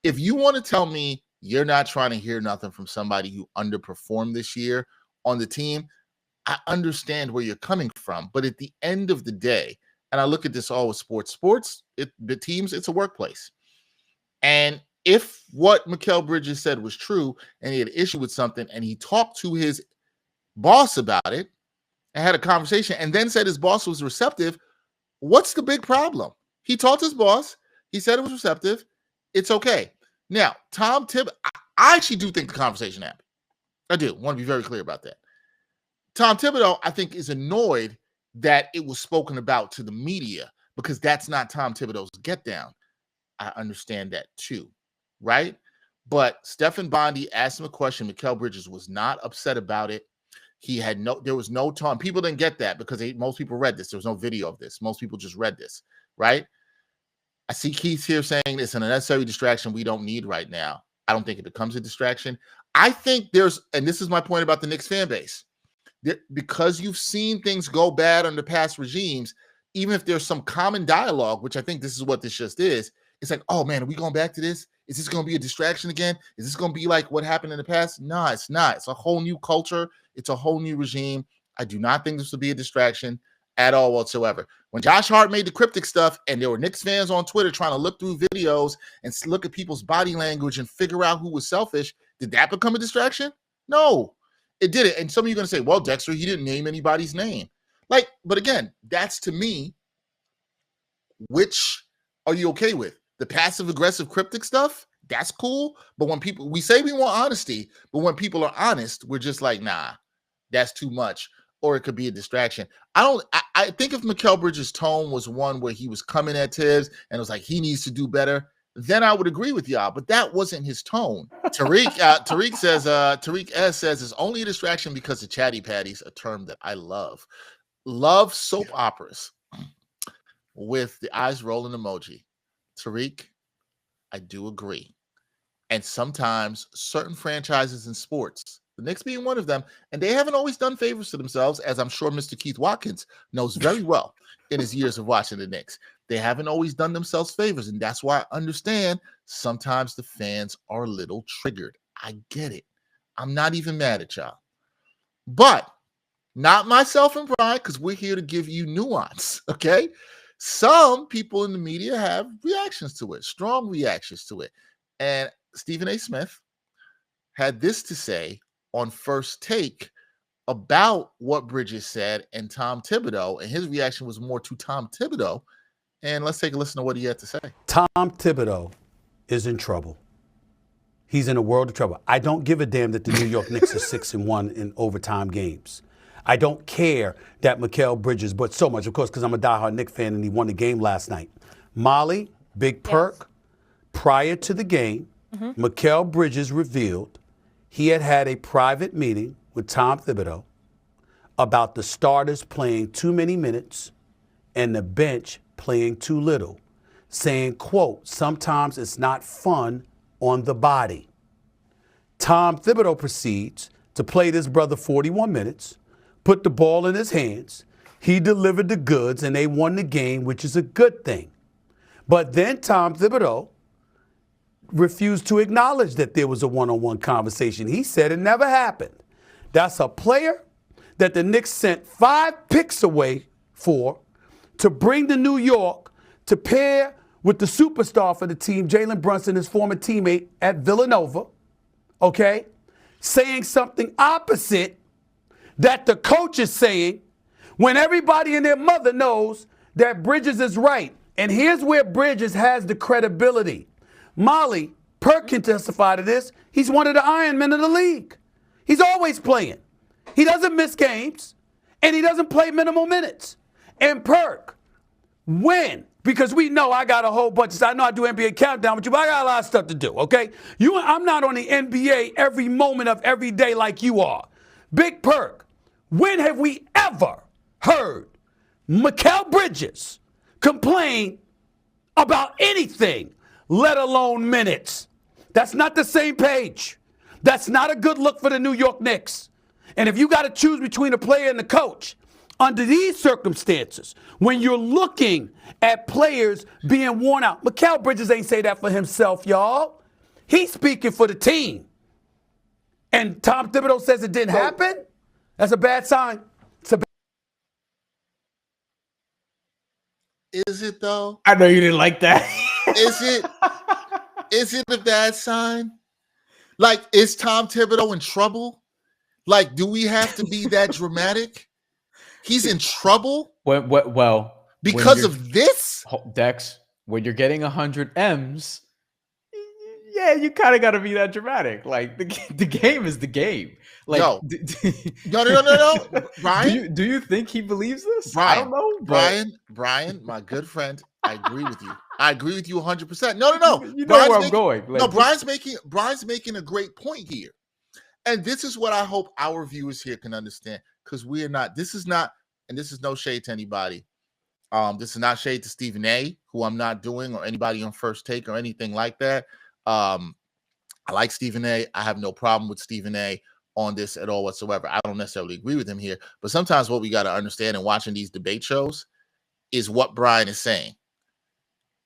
if you want to tell me you're not trying to hear nothing from somebody who underperformed this year on the team, I understand where you're coming from. But at the end of the day, and I look at this all with sports, the teams, it's a workplace. And if what Mikal Bridges said was true and he had an issue with something and he talked to his boss about it and had a conversation and then said his boss was receptive, what's the big problem? He talked to his boss. He said it was receptive. It's okay. Now, Tom Thibodeau, I actually do think the conversation happened. I do. Want to be very clear about that. Tom Thibodeau, I think, is annoyed that it was spoken about to the media because that's not Tom Thibodeau's get down. I understand that too, right? But Stephen Bondy asked him a question. Mikal Bridges was not upset about it. There was no tone. People didn't get that because most people read this. There was no video of this. Most people just read this, right? I see Keith here saying it's an unnecessary distraction we don't need right now. I don't think it becomes a distraction. I think and this is my point about the Knicks fan base, because you've seen things go bad under past regimes, even if there's some common dialogue, which I think this is what this just is, it's like, oh man, are we going back to this? Is this going to be a distraction again? Is this going to be like what happened in the past? No, it's not. It's a whole new culture. It's a whole new regime. I do not think this will be a distraction at all whatsoever. When Josh Hart made the cryptic stuff and there were Knicks fans on Twitter trying to look through videos and look at people's body language and figure out who was selfish, did that become a distraction? No, it didn't. And some of you are going to say, well, Dexter, he didn't name anybody's name. But again, that's to me, which are you okay with? The passive-aggressive cryptic stuff, that's cool. But when we say we want honesty, but when people are honest, we're just like, nah, that's too much. Or it could be a distraction. I think if Mikal Bridges' tone was one where he was coming at Thibs and it was like, he needs to do better, then I would agree with y'all. But that wasn't his tone. Tariq S says it's only a distraction because of chatty patties, a term that I love. Love soap operas with the eyes rolling emoji. Tariq, I do agree. And sometimes certain franchises in sports, the Knicks being one of them, and they haven't always done favors to themselves, as I'm sure Mr. Keith Watkins knows very well in his years of watching the Knicks. They haven't always done themselves favors, and that's why I understand sometimes the fans are a little triggered. I get it. I'm not even mad at y'all. But not myself and Bryan, because we're here to give you nuance, okay? Some people in the media have reactions to it, strong reactions to it. And Stephen A. Smith had this to say on First Take about what Bridges said and Tom Thibodeau, and his reaction was more to Tom Thibodeau. And let's take a listen to what he had to say. Tom Thibodeau is in trouble. He's in a world of trouble. I don't give a damn that the New York Knicks are 6-1 in overtime games. I don't care that Mikal Bridges, but so much, of course, because I'm a diehard Knicks fan and he won the game last night. Molly, Big Perk, prior to the game, Mikal Bridges revealed he had a private meeting with Tom Thibodeau about the starters playing too many minutes and the bench playing too little, saying, quote, sometimes it's not fun on the body. Tom Thibodeau proceeds to play this brother 41 minutes, put the ball in his hands. He delivered the goods, and they won the game, which is a good thing. But then Tom Thibodeau refused to acknowledge that there was a one-on-one conversation. He said it never happened. That's a player that the Knicks sent 5 picks away for to bring to New York to pair with the superstar for the team, Jalen Brunson, his former teammate at Villanova, okay, saying something opposite that the coach is saying when everybody and their mother knows that Bridges is right. And here's where Bridges has the credibility. Molly Perk can testify to this. He's one of the Iron Men of the league. He's always playing. He doesn't miss games, and he doesn't play minimal minutes. And Perk, when? Because we know I got a whole bunch. I know I do NBA Countdown with you, but I got a lot of stuff to do, okay? I'm not on the NBA every moment of every day like you are. Big Perk, when have we ever heard Mikal Bridges complain about anything, let alone minutes? That's not the same page. That's not a good look for the New York Knicks. And if you got to choose between a player and the coach, under these circumstances, when you're looking at players being worn out, Mikal Bridges ain't say that for himself, y'all. He's speaking for the team. And Tom Thibodeau says it didn't happen? That's a bad sign. Is it though? I know you didn't like that. Is it? Is it a bad sign? Like, is Tom Thibodeau in trouble? Like, do we have to be that dramatic? He's in trouble? Well, because of this? Dex, when you're getting 100 M's, yeah, you kind of got to be that dramatic. Like, the game is the game. Like, no. Bryan? Do you think he believes this? Bryan, I don't know. Bryan, my good friend, I agree with you. I agree with you 100%. No. You know where I'm going. Like, no, Bryan's making a great point here. And this is what I hope our viewers here can understand, because this is no shade to anybody. This is not shade to Stephen A., who I'm not doing, or anybody on First Take or anything like that. I like Stephen A. I have no problem with Stephen A. on this at all whatsoever. I don't necessarily agree with him here, but sometimes what we got to understand in watching these debate shows is what Bryan is saying.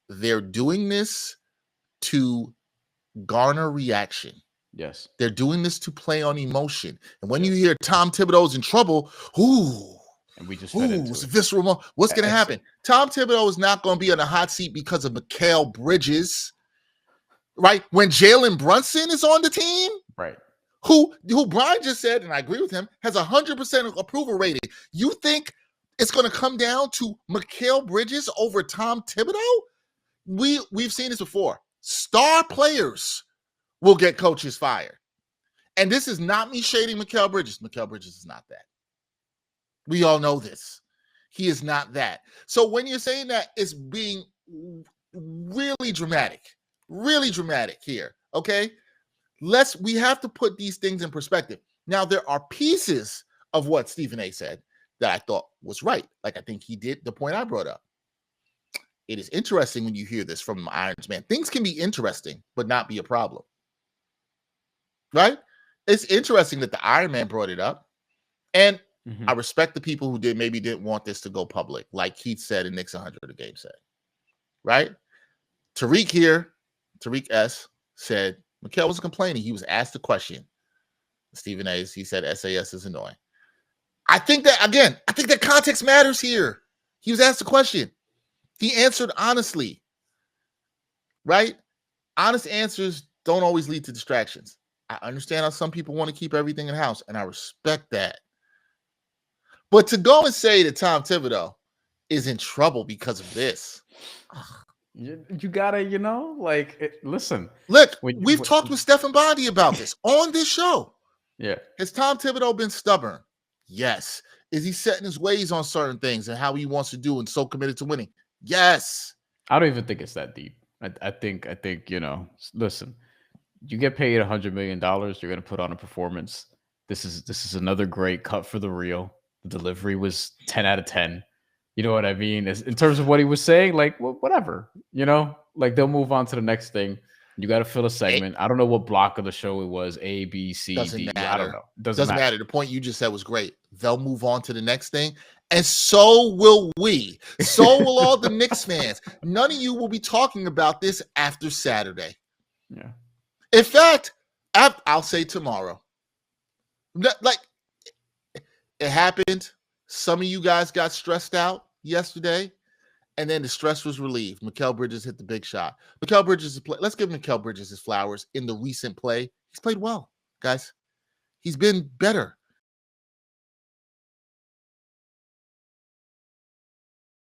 They're doing this to garner reaction. Yes. They're doing this to play on emotion. And when you hear Tom Thibodeau's in trouble, and we just fed into it's it. visceral. What's going to happen? Tom Thibodeau is not going to be on the hot seat because of Mikal Bridges, right? When Jalen Brunson is on the team, right? Who Bryan just said, and I agree with him, has 100% approval rating. You think it's going to come down to Mikal Bridges over Tom Thibodeau? We've seen this before. Star players will get coaches fired. And this is not me shading Mikal Bridges. Mikal Bridges is not that. We all know this. He is not that. So when you're saying that, it's being really dramatic here, okay? We have to put these things in perspective. Now, there are pieces of what Stephen A. said that I thought was right. Like, I think he did the point I brought up. It is interesting when you hear this from Irons Man. Things can be interesting, but not be a problem. Right? It's interesting that the Iron Man brought it up. And I respect the people who didn't want this to go public, like Keith said in Knicks 100 a game said. Right? Tariq S. said, Mikal was complaining. He was asked a question. Stephen A. He said SAS is annoying. I think that context matters here. He was asked a question. He answered honestly. Right? Honest answers don't always lead to distractions. I understand how some people want to keep everything in house, and I respect that. But to go and say that Tom Thibodeau is in trouble because of this. You gotta, listen. Look, we've talked with Stephen Bondi about this on this show. Yeah. Has Tom Thibodeau been stubborn? Yes. Is he setting his ways on certain things and how he wants to do and so committed to winning? Yes. I don't even think it's that deep. I think, listen, you get paid $100 million, you're going to put on a performance. This is another great cut for the reel. The delivery was 10 out of 10. You know what I mean? In terms of what he was saying, like, well, whatever, like they'll move on to the next thing. You got to fill a segment. I don't know what block of the show it was. A, B, C, D. Matter. I don't know. Doesn't matter. The point you just said was great. They'll move on to the next thing. And so will we. So will all the Knicks fans. None of you will be talking about this after Saturday. Yeah. In fact, I'll say tomorrow. Like, it happened. Some of you guys got stressed out yesterday, and then the stress was relieved. Mikal Bridges hit the big shot. Mikal Bridges, let's give Mikal Bridges his flowers in the recent play. He's played well, guys. He's been better.